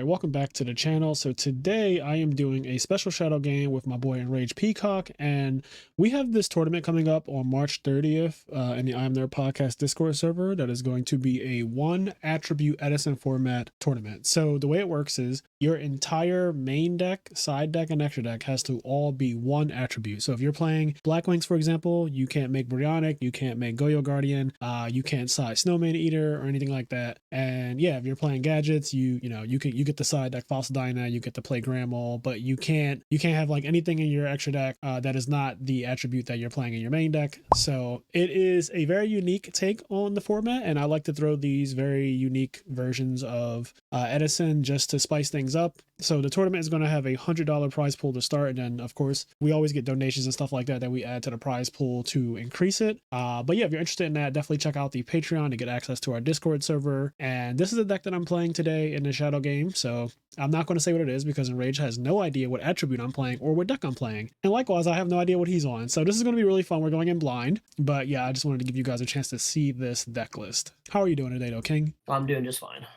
Alright, welcome back to the channel. So today I am doing a special shadow game with my boy Enraged Peacock, and we have this tournament coming up on March 30th in the IMNerdpodcast Discord server that is going to be a one attribute Edison format tournament. So the way it works is your entire main deck, side deck, and extra deck has to all be one attribute. So if you're playing Black Wings, for example, you can't make Brionic, you can't make Goyo Guardian, you can't side Snowman Eater or anything like that. And yeah, if you're playing gadgets, you get the side deck Fossil Dyna, you get to play Grammel, but you can't have like anything in your extra deck that is not the attribute that you're playing in your main deck. So it is a very unique take on the format, and I like to throw these very unique versions of Edison just to spice things up. So the tournament is going to have a $100 prize pool to start, and then of course we always get donations and stuff like that we add to the prize pool to increase it. But yeah, if you're interested in that, definitely check out the Patreon to get access to our Discord server. And this is the deck that I'm playing today in the shadow game, so I'm not going to say what it is because Enrage has no idea what attribute I'm playing or what deck I'm playing, and likewise I have no idea what he's on. So this is going to be really fun. We're going in blind, but yeah, I just wanted to give you guys a chance to see this deck list. How are you doing today though, King? I'm doing just fine.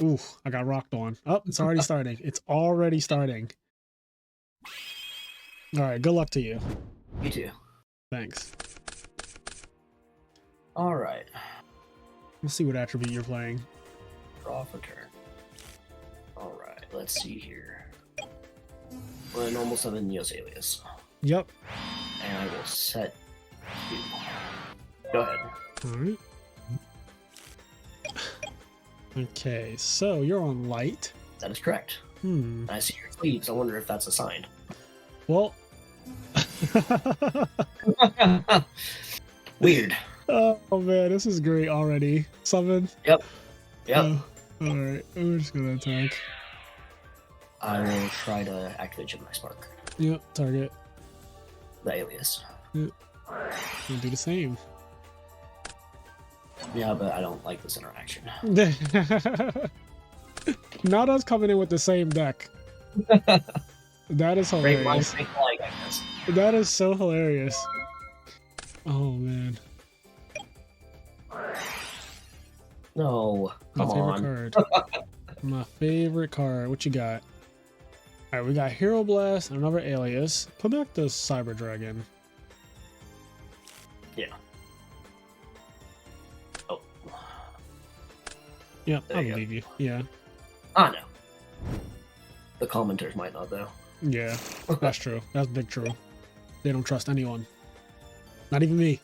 Ooh, I got rocked on. Oh, it's already starting. It's already starting. All right, good luck to you. You too. Thanks. All right. Let's see what attribute you're playing. Draw for turn. All right, let's see here. Well, normal summon Neos Alias. Yep. And I will set you. Go ahead. All right. Okay, so you're on light. That is correct. I see your sleeves. I wonder if that's a sign. Well. Weird. Oh man, this is great already. Summon. Yep. All right, we're just gonna attack. I will try to activate Gemini Spark. Yep, target. The alias. Yep. We'll do the same. Yeah, but I don't like this interaction. Not us coming in with the same deck. That is hilarious. Great line, I guess. That is so hilarious. Oh man. No, come on. Card. My favorite card. What you got? All right, we got Hero Blast and another alias. Put back the Cyber Dragon. Yeah. Oh. Yeah, There I you believe you. Yeah. I know. The commenters might not, though. Yeah, that's true. That's big true. They don't trust anyone. Not even me.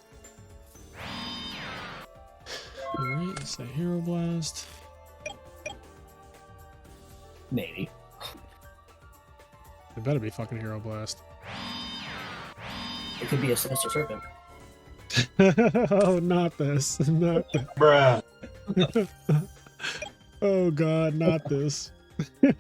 Alright, it's a Hero Blast. Maybe. It better be fucking Hero Blast. It could be a Sinister Serpent. Oh, not this. Not this. Bruh. Oh god, not this.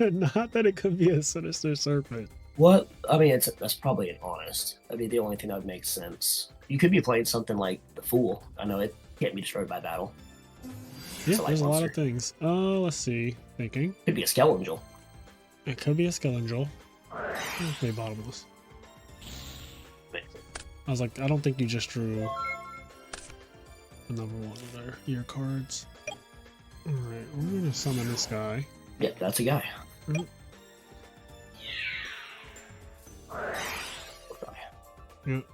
Not that it could be a Sinister Serpent. What? I mean, that's probably an honest. That'd be the only thing that would make sense. You could be playing something like the Fool. I know it can't be destroyed by battle. Yeah, So, like, there's a lot monster. of things. Let's see. Thinking. Could be a Skelangel. It could be a Skelangel. Okay, bottomless. I was like, I don't think you just drew another one of your cards. Alright, we're gonna summon this guy. Yep, that's a guy. Mm. Okay. Yep.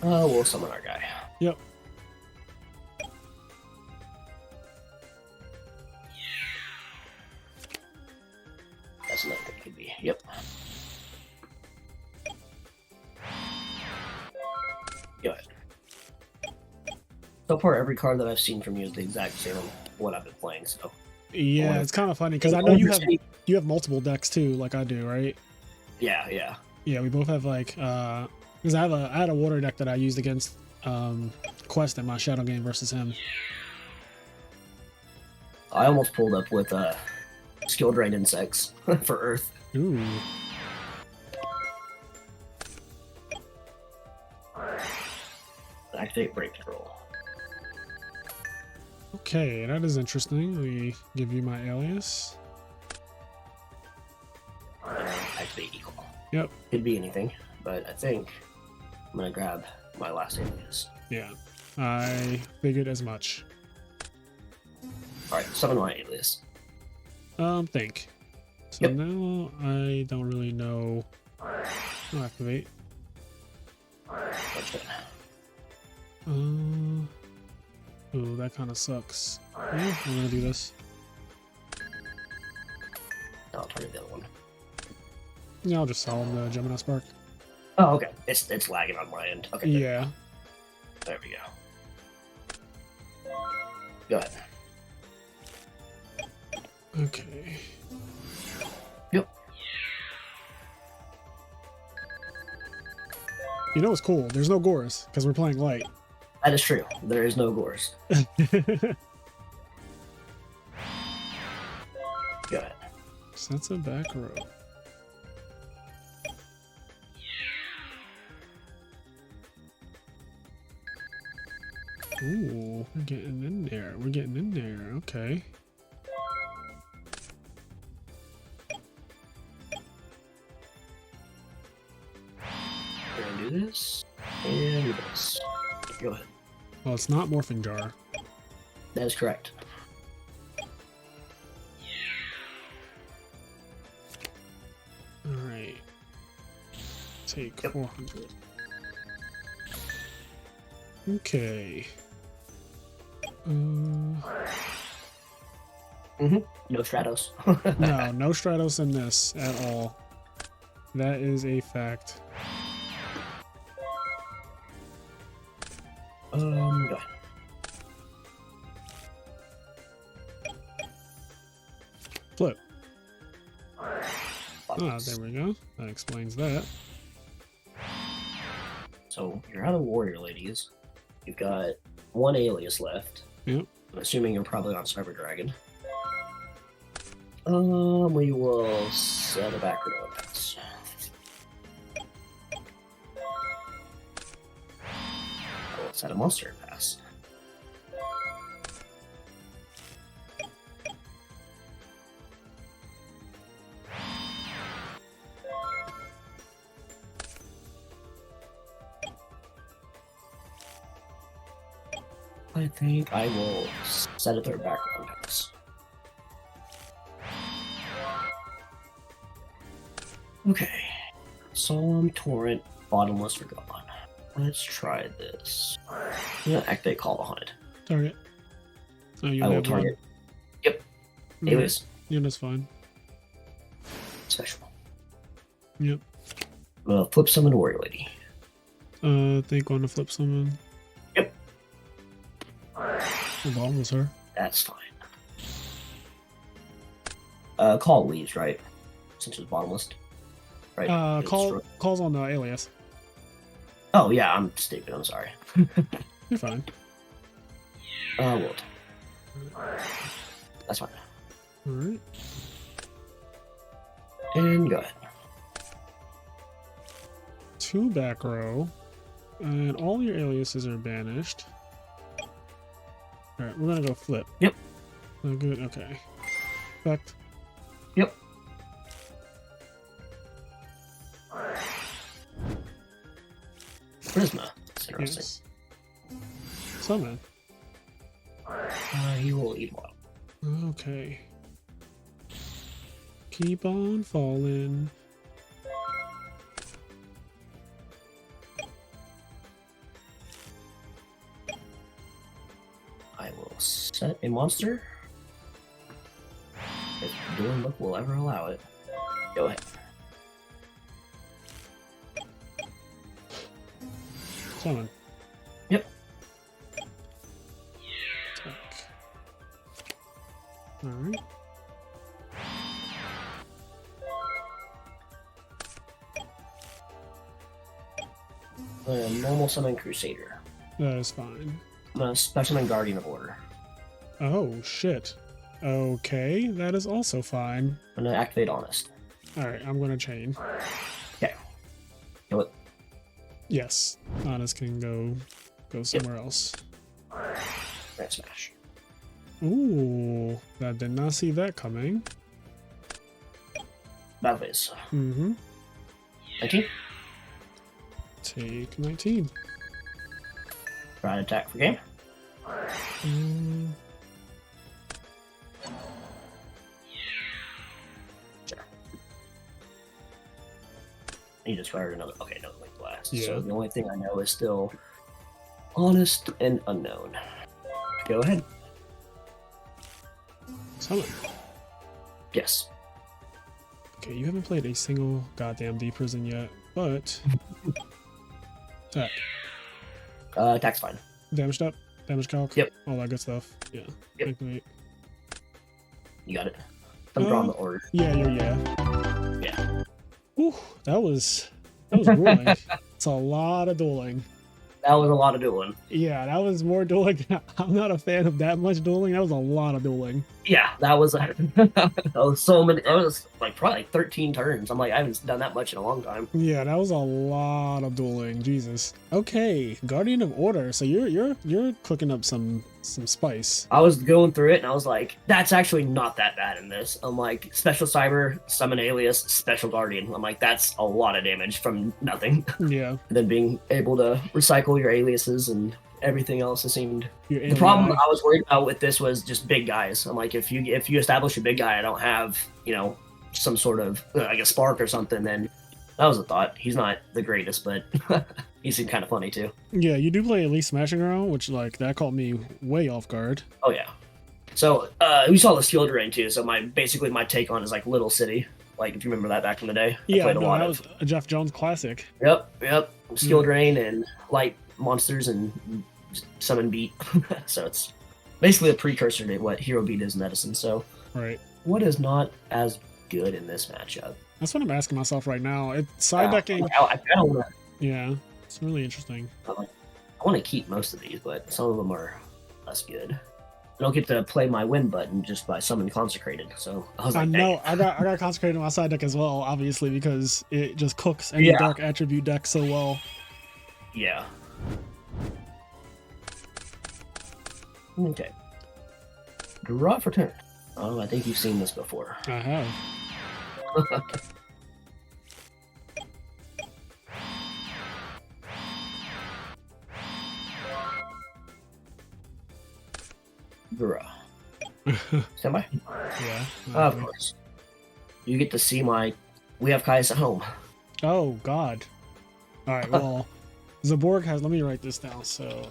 We'll summon our guy. Yep. That's another thing it could be. Yep. Go ahead. So far, every card that I've seen from you is the exact same on what I've been playing, so... Yeah, it's kind of funny because I know you have multiple decks too, like I do, right? Yeah, yeah. Yeah, we both have like because I had a water deck that I used against Quest in my shadow game versus him. I almost pulled up with Skill Drain Insects for Earth. Ooh. Activate Brave Control. Okay, that is interesting. Let me give you my alias. Activate Equal. Yep. Could be anything. but I think I'm gonna grab my last alias. Yeah, I figured as much. Alright, summon my alias. Think. So Yep. now I don't really know. I'll activate. Gotcha. Ooh, that kind of sucks. Yeah, I'm gonna do this. I'll target the other one. Yeah, I'll just solve the Gemini Spark. Oh, okay. It's lagging on my end. Okay. Yeah. There we go. Go ahead. Okay. Yep. You know what's cool? There's no Gores because we're playing light. That is true. There is no Gores. Go ahead. So that's a back row. Ooh, we're getting in there. We're getting in there. Okay. We're gonna do this and do this. Go ahead. Well, it's not Morphing Jar. That is correct. Alright. Take Yep. 400. Okay. No Stratos. No Stratos in this at all. That is a fact. Go ahead. Flip. Ah, there we go. That explains that. So you're out of warrior ladies. You've got one alias left. Yep. I'm assuming you're probably on Cyber Dragon. We will set a back row pass. I will set a monster pass. I think I will set a third background pass. Okay. Solemn, Torrent, Bottomless, Forgotten. Let's try this. I'm gonna activate Call the Haunted. Target. Oh, you I will have one. target. Yep. Alright. Alias. Yeah, that's fine. Special. Yep. Flip summon Warrior Lady. Think on the flip summon. Yep. The bomb was her. That's fine. Call leaves, right? Since it's bottomless. Right? It's Calls on the alias. Oh, yeah, I'm stupid. I'm sorry. You're fine. World. That's fine. Alright. And go ahead. 2 back row. And all your aliases are banished. Alright, we're gonna go flip. Yep. Oh, good, okay. Effect. Yep. Prisma. That's interesting. Yes. Summon. He will eat one. Okay. Keep on falling. I will set a monster. If Dueling Book will ever allow it. Go ahead. Summon. Yep. Attack. Alright. Normal summon Crusader. That is fine. I'm gonna special summon Guardian of Order. Oh, shit. Okay, that is also fine. I'm gonna activate Honest. Alright, I'm gonna chain. Okay. Kill it. Yes. Honest can go somewhere else. Grand Smash. Ooh, I did not see that coming. Battle phase. Mm-hmm. 19. take 19. Try to attack for game. Sure. You just fired another. Okay, another link blast. Yeah. So the only thing I know is still honest and unknown. Go ahead. Summon. Yes. Okay, you haven't played a single goddamn D prison yet, but attack. Attack's fine. Damaged up, damage calc, Yep. all that good stuff. Yeah. Yep. Activate. You got it. I'm drawing the order. Yeah. Yeah. Ooh, that was grueling. It's a lot of dueling. That was a lot of dueling. Yeah, that was more dueling. I'm not a fan of that much dueling. That was a lot of dueling. Yeah, that was that was so many. It was like probably 13 turns. I'm like, I haven't done that much in a long time. Yeah, that was a lot of dueling. Jesus. Okay, Guardian of Order. So you're cooking up some spice. I was going through it and I was like, that's actually not that bad in this. I'm like, special cyber, summon alias, special guardian. I'm like, that's a lot of damage from nothing. Yeah. And then being able to recycle your aliases and everything else, it seemed. Your The problem alien I was worried about with this was just big guys. I'm like, if you establish a big guy, I don't have, some sort of like a spark or something, then that was a thought. He's not the greatest, but he seemed kind of funny too. Yeah, you do play at least Smashing Ground, which like that caught me way off guard. Oh yeah. So we saw the Shield Rain too. So my take on is like Little City. Like if you remember that back in the day. Yeah, I played a lot that of. was a Jeff Jones classic. Yep. Shield Rain and light monsters and summon beat. So it's basically a precursor to what Hero Beat is in Edison. So Right. what is not as good in this matchup? That's what I'm asking myself right now. It's side decking. I kind of want Yeah, it's really interesting. to keep most of these, but some of them are less good. I don't get to play my win button just by summon consecrated. So I was like, I know. dang. I got consecrated on my side deck as well, obviously, because it just cooks any Yeah. dark attribute deck so well. Yeah. Okay. Draw for turn. Oh, I think you've seen this before. I have. Draw. Stand by. Yeah. Of course. You get to see we have Caius at home. Oh God. All right. Well, Zaborg has. Let me write this down. So,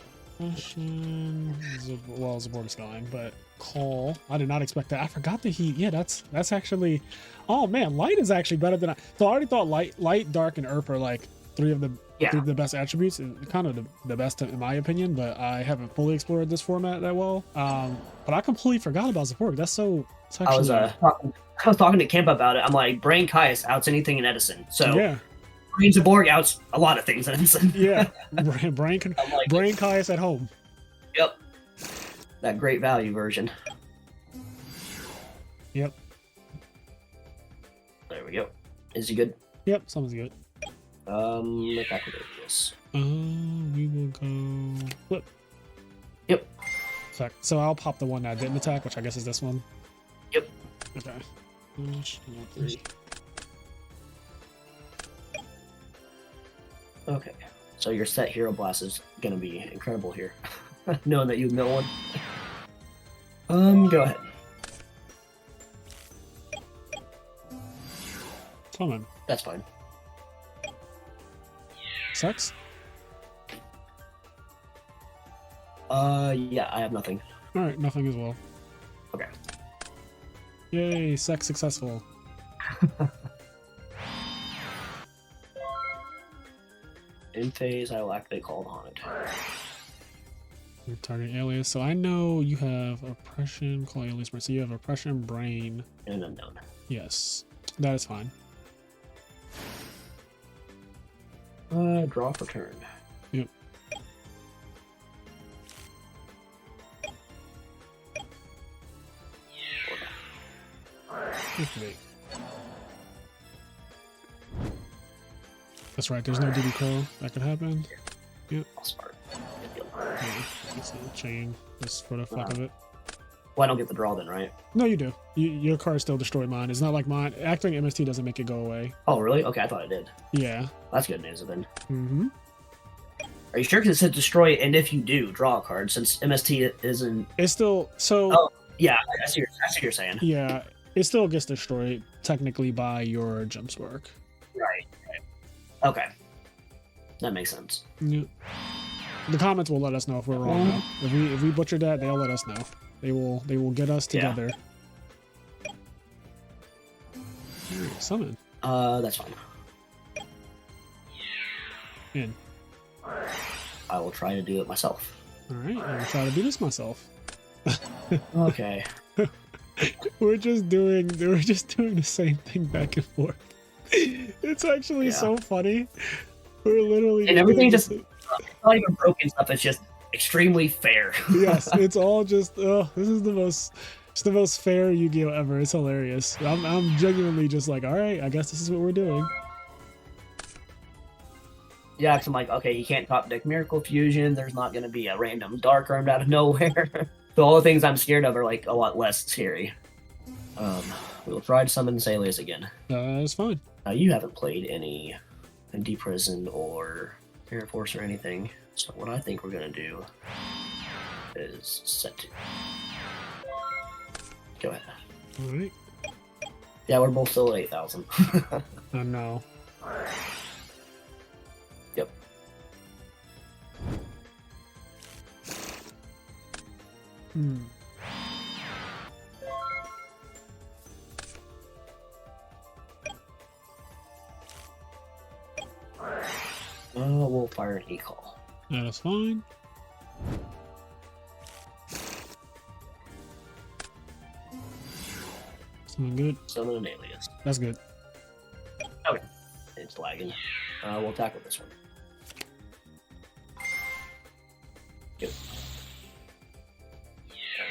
Zaborg's going, but call. I did not expect that. I forgot that he. Yeah, that's actually. Oh man, light is actually better than I. So I already thought light, dark, and Earth are like three of the best attributes, and kind of the best in my opinion. But I haven't fully explored this format that well. But I completely forgot about Zaborg. That's so. It's actually, I was talking to Kemp about it. I'm like, Brain Caius outs anything in Edison. So yeah. Brain Zaborg outs a lot of things in Edison. Yeah. Brain like, Caius at home. Yep. That great value version. Yep. There we go. Is he good? Yep. Someone's good. Attack with this. We will go flip. Yep. So I'll pop the one that didn't attack, which I guess is this one. Yep. Okay. Okay. So your set Hero Blast is gonna be incredible here. Knowing that you mill one. Go ahead. Summon. That's fine. Sex? Yeah, I have nothing. Alright, nothing as well. Okay. Yay, sex successful. In phase, I will activate Call the Haunted. Target alias. So I know you have oppression, call alias, so you have oppression, brain. And unknown. Yes, that is fine. Draw for turn. Yep. Activate. That's right, there's no DD Crow. That could happen. Yep. I'll smart. Yeah, it's a chain, just for the fuck of it. Well, I don't get the draw then, right? No, you do. Your card still destroyed mine. It's not like mine. Activating MST doesn't make it go away. Oh, really? Okay, I thought it did. Yeah. That's good news then. Mm-hmm. Are you sure? Because it said destroy, and if you do, draw a card. Since MST isn't. It's still so. Oh yeah, I see what you're saying. Yeah, it still gets destroyed technically by your jumps work. Right. Okay. That makes sense. Yeah. The comments will let us know if we're wrong. Though. If we butchered that, they'll let us know. They will get us together. Yeah. Summon. That's fine. In. I will try to do it myself. All right, I'll try to do this myself. Okay. We're just doing the same thing back and forth. It's actually so funny. We're literally and everything just not even broken stuff. It's just extremely fair. Yes, it's all just this is the most fair Yu-Gi-Oh ever. It's hilarious. I'm genuinely just like, all right, I guess this is what we're doing. Yeah, because I'm like, okay, he can't top deck Miracle Fusion. There's not going to be a random Dark Armed out of nowhere. So all the things I'm scared of are like a lot less scary. We'll try to summon Salius again. It's fine. You haven't played any Deep Prison or Air Force or anything. So what I think we're going to do is set 2. Go ahead. All right. Yeah, we're both still at 8,000. I know. Yep. We'll fire an E-Call. That's fine. Sound good? Summon an Alias. That's good. Okay. It's lagging. We'll tackle this one. Good.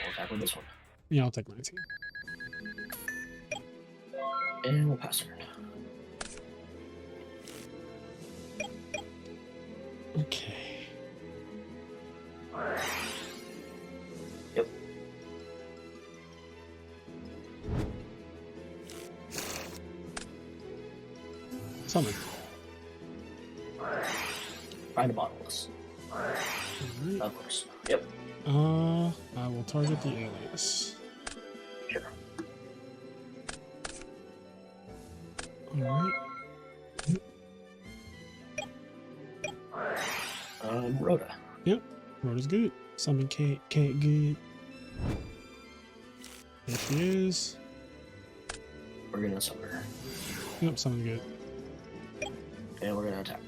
We'll tackle this one. Yeah, I'll take 19. And we'll pass turn. Okay. Yep. Summon. Find a bottomless. Right. Of course. Yep. I will target the alias. Sure. Alright. Rhoda. Yep. Rhoda's good. Summon Kate good. There she is. We're gonna summon her. Yep, summon good. And we're gonna attack.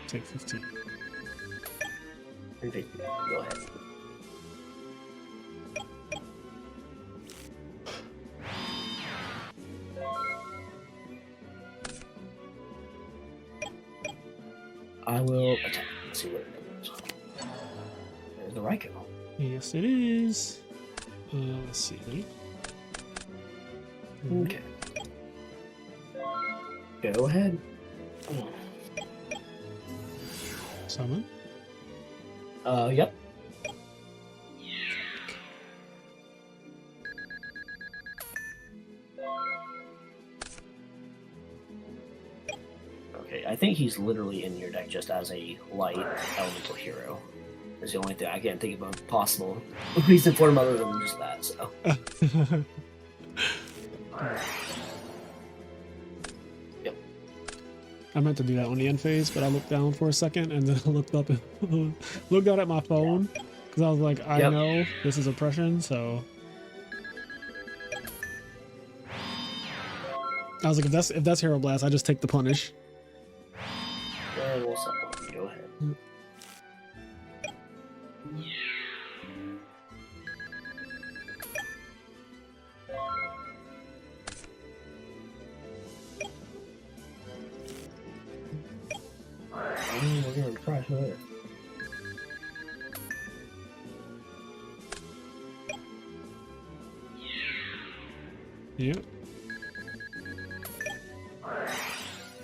Take 15. Go ahead. I will attack. Let's see what it does. There's the Raikou. Yes, it is. Let's see. Ready? Okay. Go ahead. Summon. Yep. Okay, I think he's literally in your deck just as a light elemental hero. That's the only thing I can't think of a possible reason for him other than just that, so. Yep. I meant to do that on the end phase, but I looked down for a second and then I looked up and looked out at my phone because I was like, I know this is oppression, so. I was like, if that's Hero Blast, I just take the punish. And we'll set one. Go ahead. We're gonna try her. Yep.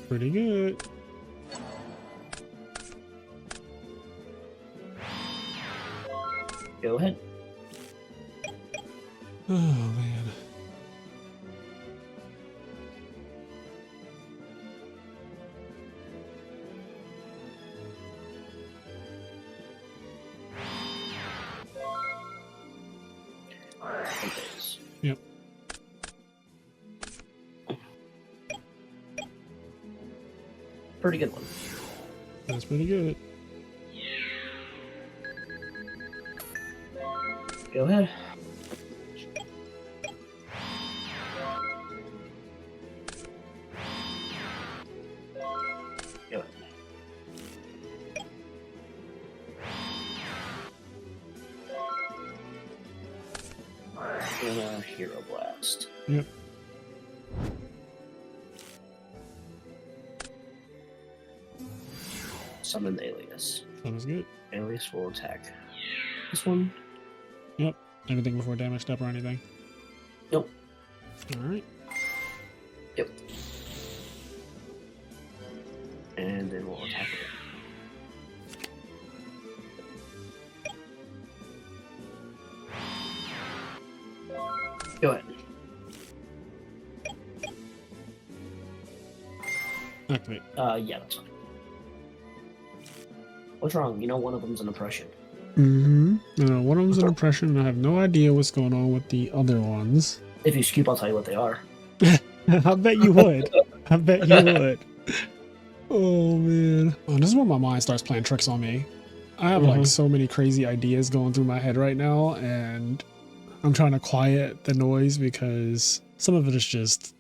Pretty good. Go ahead. Oh man. Yep. Pretty good one. That's pretty good. Go ahead. Go ahead. Hero Blast. Yep. Summon the Alias. Sounds good. Alias will attack this one. Yep. Anything before damage step or anything? Nope. Alright. Yep. And then we'll attack it. Go ahead. Activate. Yeah, that's fine. What's wrong? You know, one of them's an oppression. Mm-hmm. No, one of them's an oppression, and I have no idea what's going on with the other ones. If you scoop, I'll tell you what they are. I bet you would. I bet you would. Oh, man. Oh, this is where my mind starts playing tricks on me. I have like so many crazy ideas going through my head right now, and I'm trying to quiet the noise because some of it is just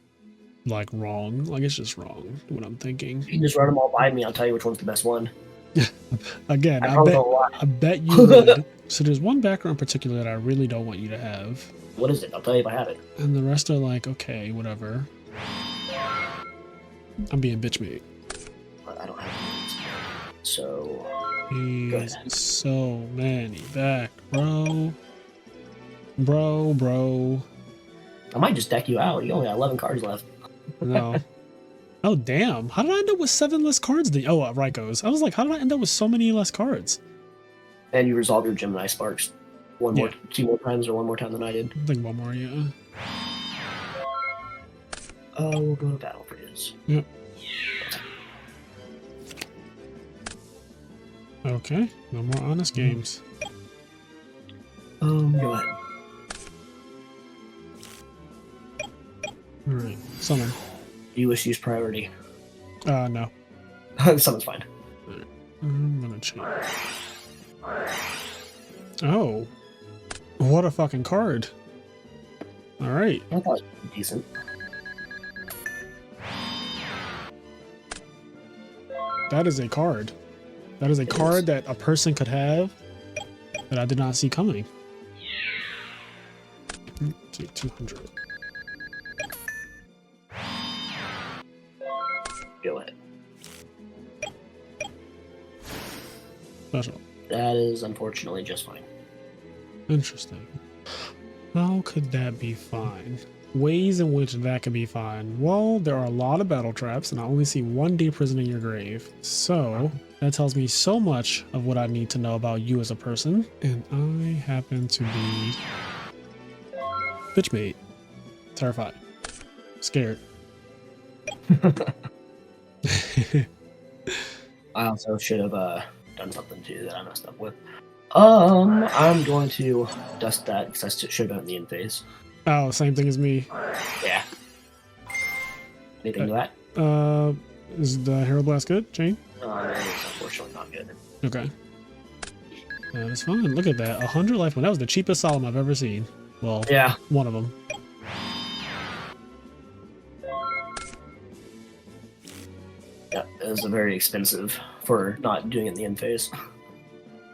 like wrong. Like it's just wrong what I'm thinking. You can just run them all by me. I'll tell you which one's the best one. Again, I bet you would. So there's one background in particular that I really don't want you to have. What is it? I'll tell you if I have it. And the rest are like, okay, whatever. I'm being bitch made. But I don't have it. So. Jeez, so many back, bro. Bro. I might just deck you out. You only got 11 cards left. No. Oh, damn. How did I end up with 7 less cards? Raikou. I was like, how did I end up with so many less cards? And you resolve your Gemini Sparks 2 more times or 1 more time than I did. I think 1 more, yeah. We'll go to battle for this. Yep. Okay, no more honest games. Go ahead. Alright, summon. Do you wish to use priority? No. Summon's fine. I'm gonna change. Oh. What a fucking card. Alright. I thought it was decent. That is a card. That is a card that a person could have that I did not see coming. 200. Go ahead. Special. That is unfortunately just fine. Interesting. How could that be fine? Ways in which that could be fine. Well, there are a lot of battle traps, and I only see 1 day prison in your grave. So that tells me so much of what I need to know about you as a person. And I happen to be bitch made, terrified, scared. I also should have done something too that I messed up with. I'm going to dust that because I should have been in the end phase. Oh, same thing as me. Yeah. Anything to that? Is the Hero Blast good, Jane? It's unfortunately not good. Okay. That is fine. Look at that. 100 life. That was the cheapest solemn I've ever seen. Well, yeah. One of them. Yeah, it was very expensive for not doing it in the end phase.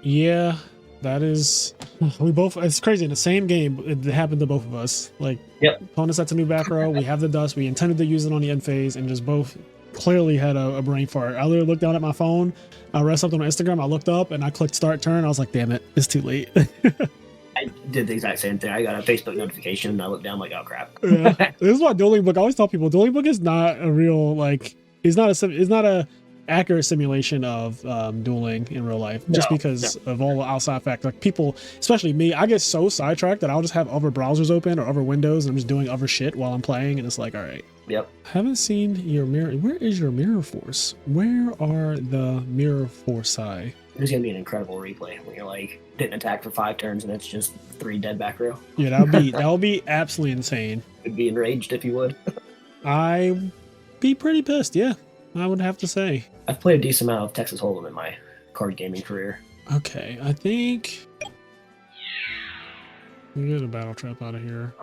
Yeah, that is. We both. It's crazy. In the same game, it happened to both of us. Like, yep. Opponent sets a new back row. We have the dust. We intended to use it on the end phase, and just both clearly had a brain fart. I literally looked down at my phone. I read something on Instagram. I looked up and I clicked start turn. I was like, damn it, it's too late. I did the exact same thing. I got a Facebook notification and I looked down like, oh crap. Yeah. This is why Dueling Book. I always tell people Dueling Book is not a real like. It's not a accurate simulation of dueling in real life, just because of all the outside factors. Like people, especially me, I get so sidetracked that I'll just have other browsers open or other windows, and I'm just doing other shit while I'm playing, and it's like, all right. Yep. Haven't seen your mirror. Where is your mirror force? Where are the mirror force? There's gonna be an incredible replay when you're like didn't attack for 5 turns and it's just 3 dead back row. Yeah, that would be absolutely insane. I'd be enraged if you would. I'd be pretty pissed. Yeah, I would have to say. I've played a decent amount of Texas Hold'em in my card gaming career. Okay, I think we get a battle trap out of here.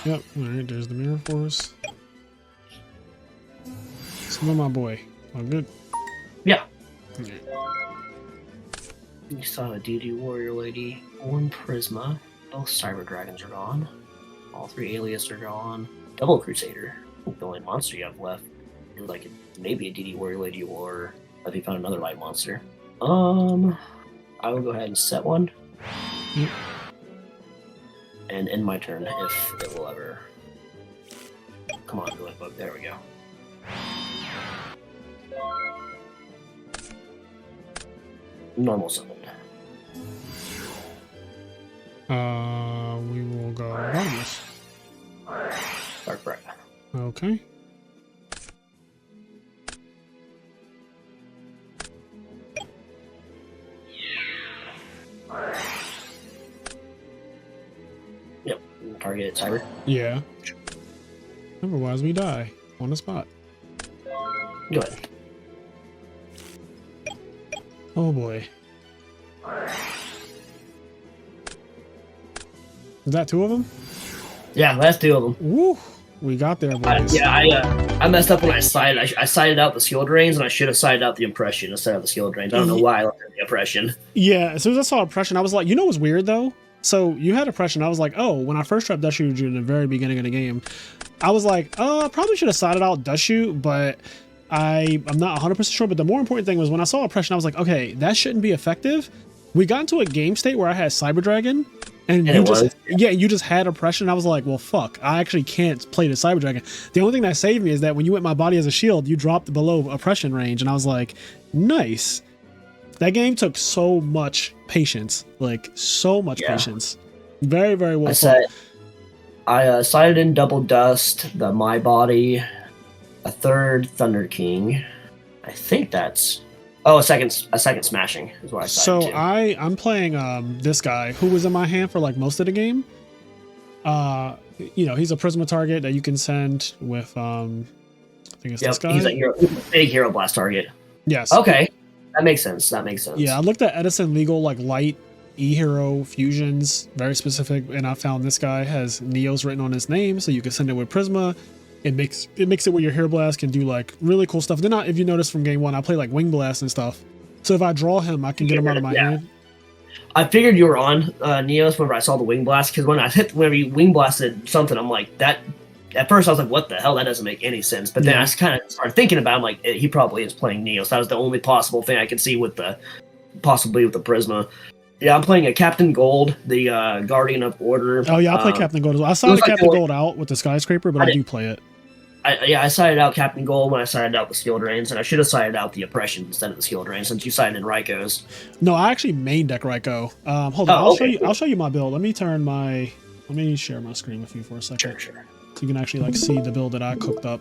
Yep. All right, there's the mirror force. Smell my boy. All good. Yeah. Okay. You saw a DD Warrior Lady, 1 Prisma, both Cyber Dragons are gone, all 3 Alias are gone, Double Crusader, the only monster you have left is like maybe a DD Warrior Lady or if you found another light monster. I will go ahead and set 1. Yep. And end my turn if it will ever. Come on, do it, book. There we go. Normal summon. We will go Rodimus. Dark Bright. Okay. Yep. Target Cyber. Yeah. Otherwise, we die on the spot. Go ahead. Oh boy. Is that 2 of them? Yeah, that's 2 of them. Woo! We got there, boys. I messed up when I sighted. I sighted out the skill drains, and I should have sighted out the impression instead of the skill drains. I don't know why I left the impression. Yeah, as soon as I saw oppression, I was like, you know what's weird though? So you had oppression. I was like, oh, when I first tried Dust Shoot you in the very beginning of the game, I was like, I probably should have sided out Dust Shoot, but I'm not 100% sure. But the more important thing was when I saw oppression, I was like, okay, that shouldn't be effective. We got into a game state where I had Cyber Dragon, and you just had oppression. I was like, well, fuck, I actually can't play the Cyber Dragon. The only thing that saved me is that when you went my body as a shield, you dropped below oppression range, and I was like, nice. That game took so much patience, like so much patience. Very, very well. I sighted in Double Dust, the My Body, a 3rd Thunder King. I think that's a second Smashing is what I sighted. So I'm playing this guy who was in my hand for like most of the game. He's a Prisma target that you can send with I think it's this guy. He's a big Hero Blast target. Yes. Okay. That makes sense. Yeah, I looked at Edison legal like light E-Hero fusions, very specific, and I found this guy has Neos written on his name, so you can send it with Prisma. It makes it where your Hero Blast can do like really cool stuff. Then if you notice from game 1, I play like Wing Blast and stuff. So if I draw him, I can get him out of my hand. I figured you were on Neos whenever I saw the Wing Blast, because whenever you Wing Blasted something, I'm like that. At first, I was like, "What the hell? That doesn't make any sense." But then I kind of started thinking about it. I'm like, he probably is playing Neos. That was the only possible thing I could see possibly with the Prisma. Yeah, I'm playing a Captain Gold, the Guardian of Order. Oh yeah, I play Captain Gold as well. I sided Captain Gold out with the Skyscraper, but I do play it. I sided out Captain Gold when I sided out the skill drains, and I should have sided out the oppression instead of the skill drains since you sided in Raikou. No, I actually main deck Raikou. Hold on, I'll show you my build. Let me share my screen with you for a second. Sure. So you can actually like see the build that I cooked up.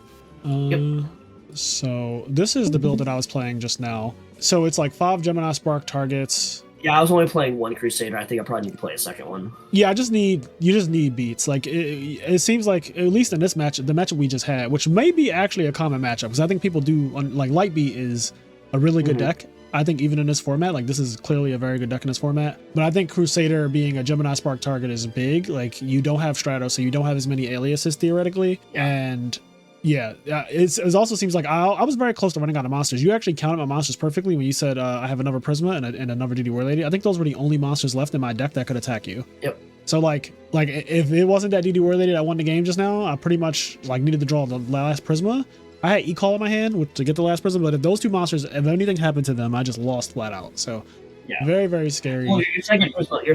So this is the build that I was playing just now. So it's like 5 Gemini Spark targets. Yeah, I was only playing 1 Crusader. I think I probably need to play a second one. Yeah, you just need beats. Like it seems like, at least in this match, the matchup we just had, which may be actually a common matchup, because I think people do like Light Beat is a really good deck. I think even in this format, like this is clearly a very good deck in this format. But I think Crusader being a Gemini Spark target is big. Like you don't have Strato, so you don't have as many aliases theoretically. And yeah, it also seems like I was very close to running out of monsters. You actually counted my monsters perfectly when you said I have another Prisma and another DD War Lady. I think those were the only monsters left in my deck that could attack you. Yep. So like if it wasn't that DD War Lady that won the game just now, I pretty much like needed to draw the last Prisma. I had E-Call in my hand to get the last Prisma, but if those 2 monsters, if anything happened to them, I just lost flat out. So Yeah. Very, very scary. Well, your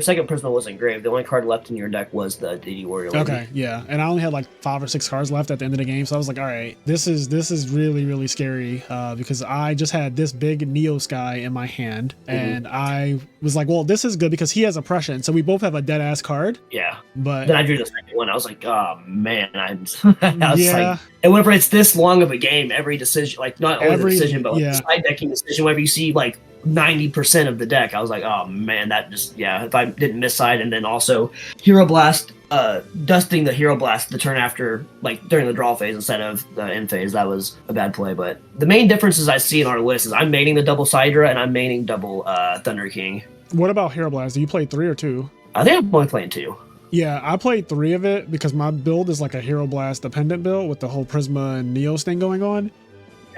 second Prisma was engraved. The only card left in your deck was the DD Warrior Lady. Okay, yeah, and I only had like 5 or 6 cards left at the end of the game, so I was like, all right, this is really, really scary, because I just had this big Neos guy in my hand, and I was like, well, this is good because he has oppression, so we both have a dead ass card. Yeah. But then I drew the second one. I was like, oh man, I was yeah. like, and whenever it's this long of a game, every decision, like not only the decision, but like yeah. the side decking decision, whenever you see like 90% of the deck, I was like, oh man, that just, yeah, if I didn't miss side. And then also Hero Blast, dusting the Hero Blast the turn after, like during the draw phase instead of the end phase, that was a bad play. But the main differences I see in our list is I'm maining the double Sidra and I'm maining double Thunder King. What about Hero Blast? Do you play 3 or 2? I think I'm only playing 2. Yeah, I played 3 of it because my build is like a Hero Blast dependent build with the whole Prisma and Neos thing going on.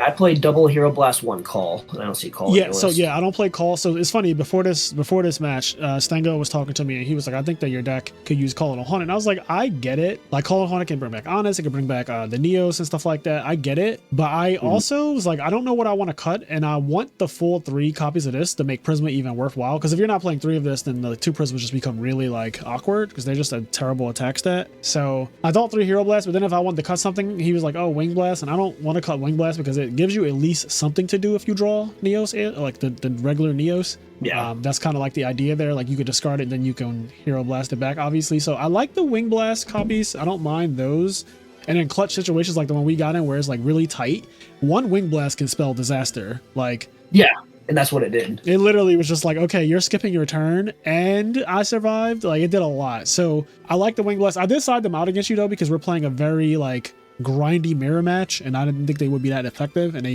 I played double Hero Blast 1 Call. I don't see Call. Yeah, so yeah, I don't play Call. So it's funny, before this match, Stengo was talking to me and he was like, I think that your deck could use Call and Haunted. And I was like, I get it. Like Call and Haunted can bring back Honest, it can bring back the Neos and stuff like that. I get it. But I also was like, I don't know what I want to cut, and I want the full 3 copies of this to make Prisma even worthwhile. Because if you're not playing 3 of this, then the 2 Prismas just become really like awkward because they're just a terrible attack stat. So I thought 3 Hero Blasts, but then if I wanted to cut something, he was like, oh, Wing Blast. And I don't want to cut Wing Blast because it gives you at least something to do if you draw Neos, like the regular Neos. Yeah. That's kind of like the idea there. Like you could discard it, then you can Hero Blast it back, obviously. So I like the Wing Blast copies. I don't mind those. And in clutch situations like the one we got in where it's like really tight, 1 Wing Blast can spell disaster. Like, yeah, and that's what it did. It literally was just like, okay, you're skipping your turn and I survived. Like it did a lot. So I like the Wing Blast. I did side them out against you though, because we're playing a very like grindy mirror match and I didn't think they would be that effective, and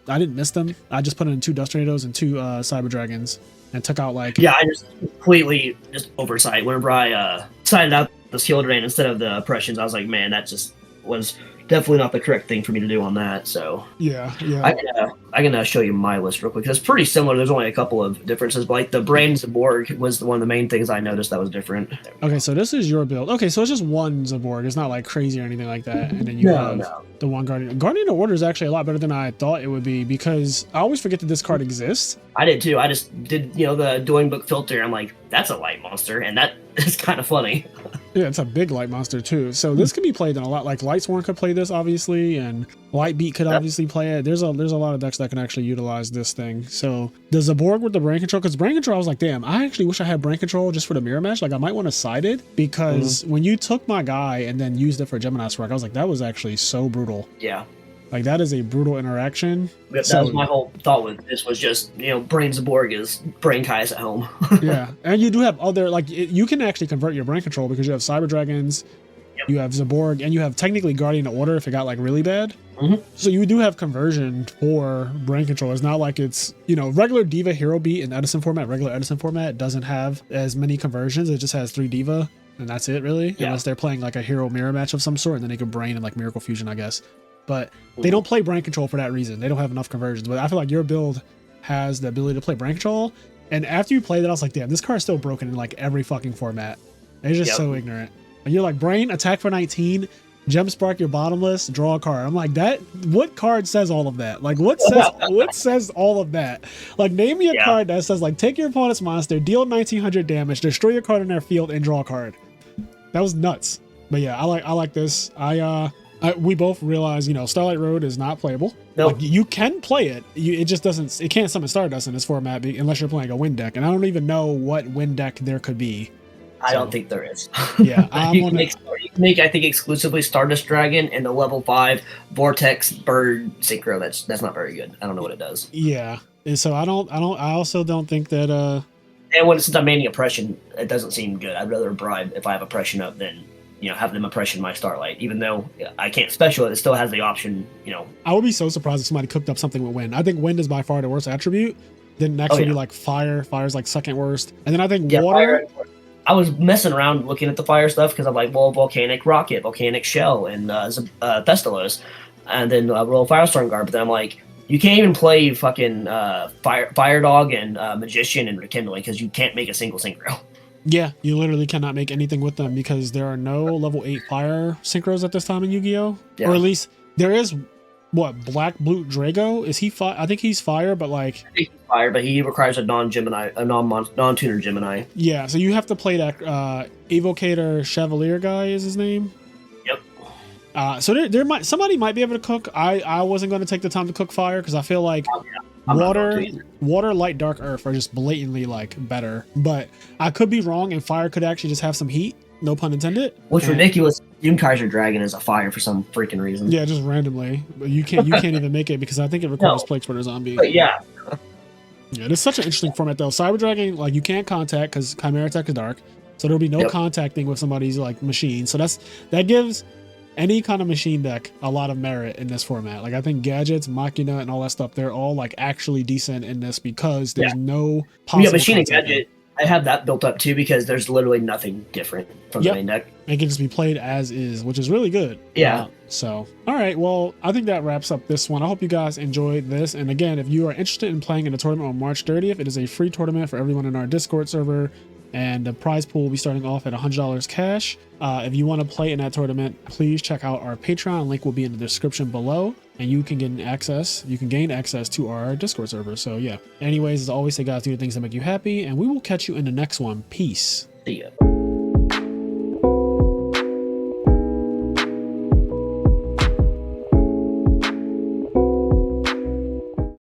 I didn't miss them. I just put in 2 Dust Tornadoes and 2 Cyber Dragons and took out like... Yeah, I just completely just oversight. Whenever I sided out the Skill Drain instead of the Oppressions, I was like, man, that just was definitely not the correct thing for me to do on that. So yeah. I can show you my list real quick. It's pretty similar. There's only a couple of differences, but like the Brain Zaborg was one of the main things I noticed that was different. Okay, so this is your build. Okay, so it's just 1 Zaborg. It's not like crazy or anything like that. And then you have the 1 Guardian. Guardian of Order is actually a lot better than I thought it would be, because I always forget that this card exists. I did too. I just did, the Dueling Book filter. I'm like, that's a light monster, and that is kind of funny. Yeah, it's a big light monster too. So this can be played in a lot. Like Lightsworn could play this obviously, and Lightbeat could obviously play it. There's a lot of decks that can actually utilize this thing. So the Zaborg with the Brain Control, because Brain Control, I was like, damn, I actually wish I had Brain Control just for the mirror match. Like I might want to side it, because when you took my guy and then used it for Gemini Spark, I was like, that was actually so brutal. Yeah. Like that is a brutal interaction. That was my whole thought with this, was just, Brain Zaborg is Brain Kai's at home. Yeah, and you do have other, like you can actually convert your Brain Control because you have Cyber Dragons, you have Zaborg, and you have technically Guardian of Order if it got like really bad. So you do have conversion for Brain Control. It's not like it's, regular Diva Hero Beat in Edison format. Regular Edison format doesn't have as many conversions. It just has 3 Diva, and that's it really. Yeah. Unless they're playing like a hero mirror match of some sort, and then they can Brain and like Miracle Fusion, I guess. But they don't play Brain Control for that reason. They don't have enough conversions. But I feel like your build has the ability to play Brain Control. And after you play that, I was like, damn, this card's still broken in like every fucking format. It's just so ignorant. And you're like, Brain, attack for 19, Gem Spark your bottomless, draw a card. I'm like, what card says all of that? Like, what says all of that? Like, name me a card that says, like, take your opponent's monster, deal 1900 damage, destroy your card in their field, and draw a card. That was nuts. But yeah, I like this. We both realize, Starlight Road is not playable. Nope. Like, you can play it. It just doesn't. It can't summon Stardust in this format unless you're playing a wind deck. And I don't even know what wind deck there could be. I don't think there is. Yeah, you can make, I think, exclusively Stardust Dragon and the level 5 Vortex Bird Synchro. That's not very good. I don't know what it does. Yeah, and so I also don't think that. And since I'm maining Oppression, it doesn't seem good. I'd rather bribe if I have Oppression up than have them Oppression my Starlight. Even though I can't special it, still has the option. I would be so surprised if somebody cooked up something with Wind. I think Wind is by far the worst attribute. Then next would be like Fire. Fire's like second worst, and then I think Water. I was messing around looking at the fire stuff because I'm like, well, Volcanic Rocket, Volcanic Shell, and Thestalos, and then roll Firestorm Guard. But then I'm like, you can't even play fucking Fire Dog and Magician and Rekindling because you can't make a single synchro. Yeah, you literally cannot make anything with them because there are no level 8 fire synchros at this time in Yu-Gi-Oh! Yeah. Or at least there is What, Black Blue Drago? Is he I think he's fire, but like I think he's fire, but he requires a non-Gemini, a non-tuner Gemini. yeah, so you have to play that Evocator Chevalier guy is his name. Yep. So somebody might be able to cook. I wasn't going to take the time to cook fire because I feel like water, light, dark, earth are just blatantly like better. But I could be wrong, and fire could actually just have some heat. No pun intended. What's ridiculous? Doomkaiser Dragon is a fire for some freaking reason. Yeah, just randomly. But you can't even make it because I think it requires plates for the zombie. But yeah. Yeah, it's such an interesting format though. Cyber Dragon, like you can't contact because Chimera Tech is dark, so there'll be no contacting with somebody's like machine. So that gives any kind of machine deck a lot of merit in this format. Like I think gadgets, Machina, and all that stuff, they're all like actually decent in this because there's no possible. Yeah, machine and gadget. I have that built up too because there's literally nothing different from the main deck. It can just be played as is, which is really good. Yeah. So, all right. Well, I think that wraps up this one. I hope you guys enjoyed this. And again, if you are interested in playing in a tournament on March 30th, it is a free tournament for everyone in our Discord server. And the prize pool will be starting off at $100 cash. If you want to play in that tournament, please check out our Patreon. Link will be in the description below, and you can gain access to our Discord server. So yeah. Anyways, as always, say guys, do the things that make you happy, and we will catch you in the next one. Peace. See ya.